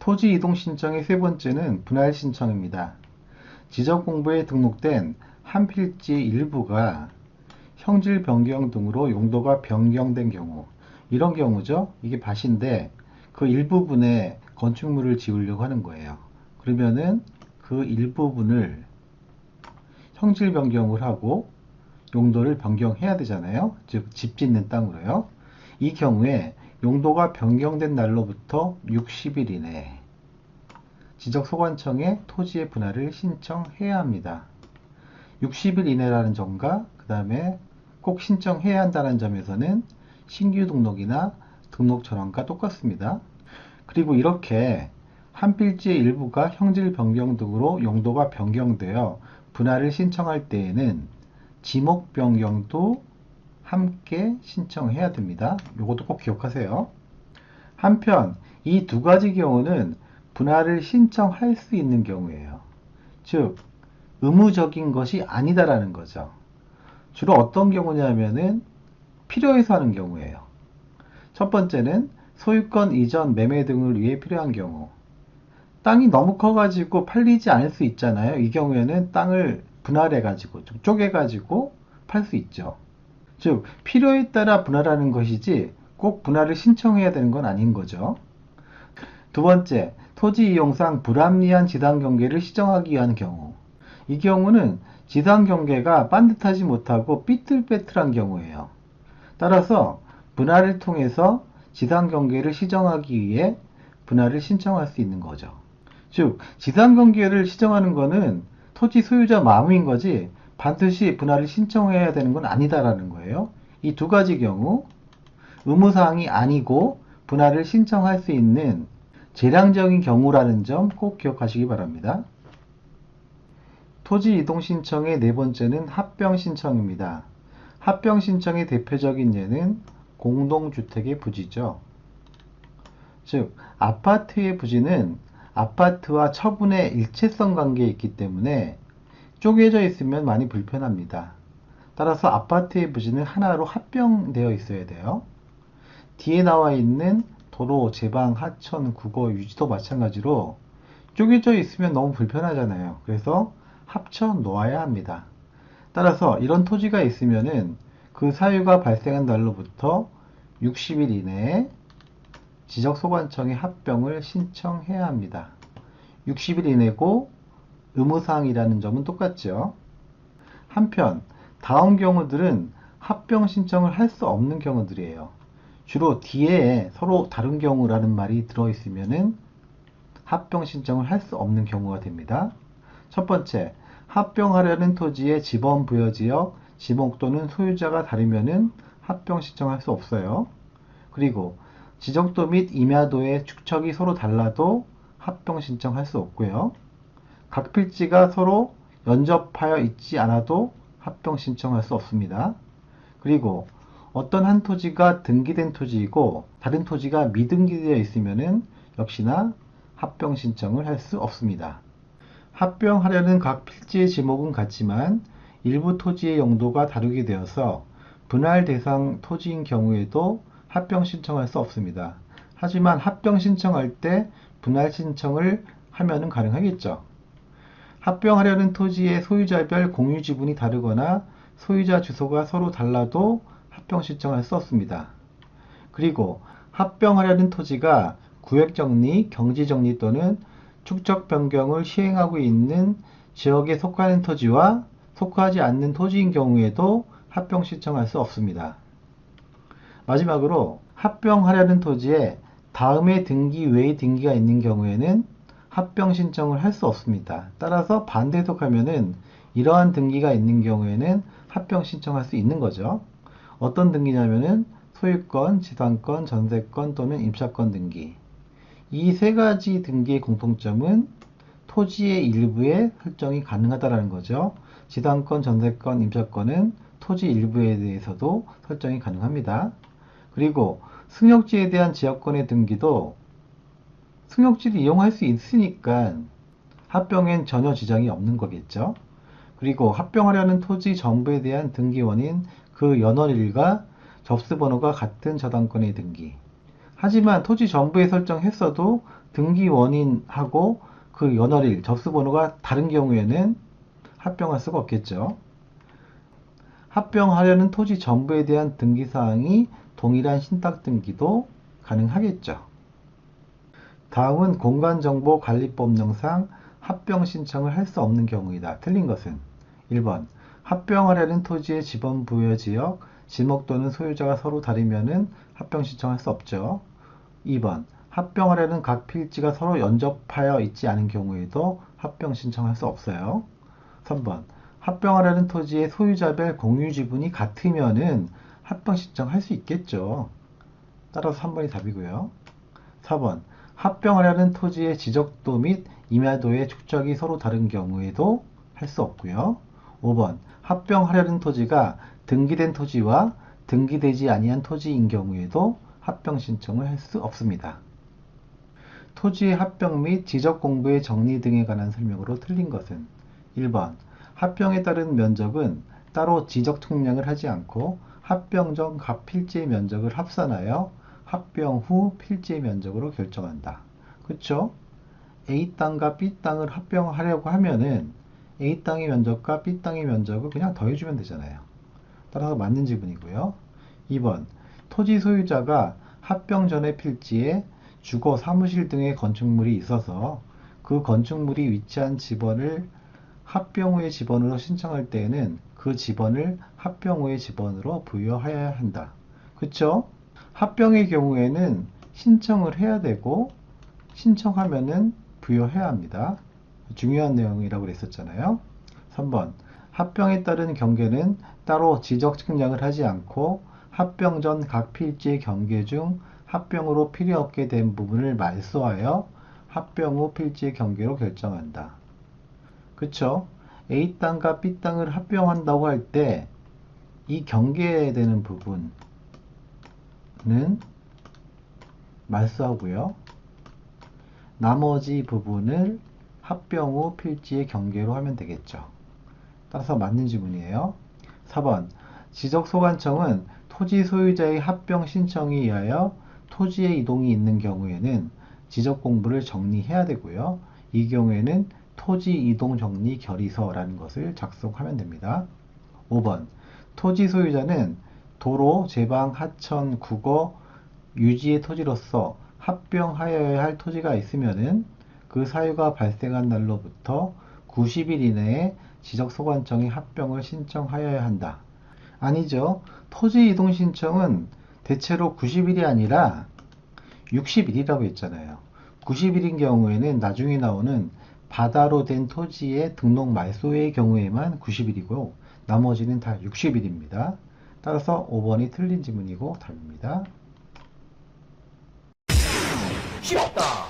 토지 이동 신청의 세 번째는 분할 신청입니다. 지적공부에 등록된 한 필지의 일부가 형질 변경 등으로 용도가 변경된 경우, 이런 경우죠. 이게 밭인데 그 일부분에 건축물을 지으려고 하는 거예요. 그러면은 그 일부분을 형질 변경을 하고 용도를 변경해야 되잖아요. 즉 집 짓는 땅으로요. 이 경우에 용도가 변경된 날로부터 60일 이내에 지적소관청에 토지의 분할을 신청해야 합니다. 60일 이내라는 점과 그 다음에 꼭 신청해야 한다는 점에서는 신규 등록이나 등록 전환과 똑같습니다. 그리고 이렇게 한 필지의 일부가 형질 변경 등으로 용도가 변경되어 분할을 신청할 때에는 지목 변경도 함께 신청해야 됩니다. 이것도 꼭 기억하세요. 한편 이 두 가지 경우는 분할을 신청할 수 있는 경우예요. 즉 의무적인 것이 아니다라는 거죠. 주로 어떤 경우냐면은 필요해서 하는 경우예요. 첫 번째는 소유권 이전, 매매 등을 위해 필요한 경우. 땅이 너무 커가지고 팔리지 않을 수 있잖아요. 이 경우에는 땅을 분할해가지고, 좀 쪼개가지고 팔 수 있죠. 즉, 필요에 따라 분할하는 것이지 꼭 분할을 신청해야 되는 건 아닌 거죠. 두 번째, 토지 이용상 불합리한 지상 경계를 시정하기 위한 경우. 이 경우는 지상 경계가 반듯하지 못하고 삐뚤빼뚤한 경우예요. 따라서 분할을 통해서 지상 경계를 시정하기 위해 분할을 신청할 수 있는 거죠. 즉, 지상 경계를 시정하는 것은 토지 소유자 마음인 거지 반드시 분할을 신청해야 되는 건 아니다라는 거예요. 이 두 가지 경우 의무사항이 아니고 분할을 신청할 수 있는 재량적인 경우라는 점 꼭 기억하시기 바랍니다. 토지 이동 신청의 네 번째는 합병 신청입니다. 합병 신청의 대표적인 예는 공동주택의 부지죠. 즉, 아파트의 부지는 아파트와 처분의 일체성 관계에 있기 때문에 쪼개져 있으면 많이 불편합니다. 따라서 아파트의 부지는 하나로 합병되어 있어야 돼요. 뒤에 나와 있는 도로, 제방, 하천, 국어, 유지도 마찬가지로 쪼개져 있으면 너무 불편하잖아요. 그래서 합쳐 놓아야 합니다. 따라서 이런 토지가 있으면은 그 사유가 발생한 날로부터 60일 이내에 지적소관청에 합병을 신청해야 합니다. 60일 이내고 의무사항이라는 점은 똑같죠. 한편 다음 경우들은 합병 신청을 할 수 없는 경우들이에요. 주로 뒤에 서로 다른 경우라는 말이 들어있으면은 합병 신청을 할 수 없는 경우가 됩니다. 첫 번째, 합병하려는 토지의 지번 부여지역, 지목 또는 소유자가 다르면은 합병 신청할 수 없어요. 그리고 지적도 및 임야도의 축척이 서로 달라도 합병 신청할 수 없고요. 각 필지가 서로 연접하여 있지 않아도 합병 신청할 수 없습니다. 그리고 어떤 한 토지가 등기된 토지이고 다른 토지가 미등기되어 있으면은 역시나 합병 신청을 할 수 없습니다. 합병하려는 각 필지의 지목은 같지만 일부 토지의 용도가 다르게 되어서 분할 대상 토지인 경우에도 합병 신청할 수 없습니다. 하지만 합병 신청할 때 분할 신청을 하면은 가능하겠죠. 합병하려는 토지의 소유자별 공유 지분이 다르거나 소유자 주소가 서로 달라도 합병 신청할 수 없습니다. 그리고 합병하려는 토지가 구획정리, 경지정리 또는 축적 변경을 시행하고 있는 지역에 속하는 토지와 속하지 않는 토지인 경우에도 합병 신청할 수 없습니다. 마지막으로 합병하려는 토지에 다음의 등기 외의 등기가 있는 경우에는 합병 신청을 할 수 없습니다. 따라서 반대 해석하면은 이러한 등기가 있는 경우에는 합병 신청할 수 있는 거죠. 어떤 등기냐면은 소유권, 지상권, 전세권 또는 임차권 등기. 이 세 가지 등기의 공통점은 토지의 일부에 설정이 가능하다는 거죠. 지상권, 전세권, 임차권은 토지 일부에 대해서도 설정이 가능합니다. 그리고 승역지에 대한 지역권의 등기도 승역지를 이용할 수 있으니까 합병엔 전혀 지장이 없는 거겠죠. 그리고 합병하려는 토지 전부에 대한 등기원인 그 연월일과 접수번호가 같은 저당권의 등기. 하지만 토지 전부에 설정했어도 등기 원인하고 그 연월일, 접수번호가 다른 경우에는 합병할 수가 없겠죠. 합병하려는 토지 전부에 대한 등기사항이 동일한 신탁등기도 가능하겠죠. 다음은 공간정보관리법령상 합병 신청을 할 수 없는 경우이다. 틀린 것은 1번 합병하려는 토지의 지번 부여 지역, 지목 또는 소유자가 서로 다르면은 합병 신청할 수 없죠. 2번 합병하려는 각 필지가 서로 연접하여 있지 않은 경우에도 합병 신청할 수 없어요. 3번 합병하려는 토지의 소유자별 공유 지분이 같으면은 합병 신청할 수 있겠죠. 따라서 3번이 답이고요. 4번 합병하려는 토지의 지적도 및 임야도의 축적이 서로 다른 경우에도 할 수 없고요. 5번 합병하려는 토지가 등기된 토지와 등기되지 아니한 토지인 경우에도 합병 신청을 할 수 없습니다. 토지의 합병 및 지적 공부의 정리 등에 관한 설명으로 틀린 것은 1번 합병에 따른 면적은 따로 지적 측량을 하지 않고 합병 전 각 필지의 면적을 합산하여 합병 후 필지의 면적으로 결정한다. 그쵸? A 땅과 B 땅을 합병하려고 하면은 A 땅의 면적과 B 땅의 면적을 그냥 더해주면 되잖아요. 따라서 맞는 지분이고요. 2번 토지 소유자가 합병 전의 필지에 주거, 사무실 등의 건축물이 있어서 그 건축물이 위치한 지번을 합병 후의 지번으로 신청할 때에는 그 지번을 합병 후의 지번으로 부여해야 한다. 그쵸? 합병의 경우에는 신청을 해야 되고 신청하면은 부여해야 합니다. 중요한 내용이라고 그랬었잖아요. 3번 합병에 따른 경계는 따로 지적 측량을 하지 않고 합병 전 각 필지의 경계 중 합병으로 필요 없게 된 부분을 말소하여 합병 후 필지의 경계로 결정한다. 그쵸? A 땅과 B 땅을 합병한다고 할 때 이 경계되는 부분은 말소하고요. 나머지 부분을 합병 후 필지의 경계로 하면 되겠죠. 따라서 맞는 지문이에요. 4번 지적소관청은 토지 소유자의 합병 신청에 의하여 토지의 이동이 있는 경우에는 지적 공부를 정리해야 되고요. 이 경우에는 토지 이동 정리 결의서라는 것을 작성하면 됩니다. 5번 토지 소유자는 도로, 제방, 하천, 국어, 유지의 토지로서 합병하여야 할 토지가 있으면은 그 사유가 발생한 날로부터 90일 이내에 지적소관청에 합병을 신청하여야 한다. 아니죠. 토지 이동 신청은 대체로 90일이 아니라 60일이라고 했잖아요. 90일인 경우에는 나중에 나오는 바다로 된 토지의 등록 말소의 경우에만 90일이고 나머지는 다 60일입니다. 따라서 5번이 틀린 지문이고 답입니다. 쉽다.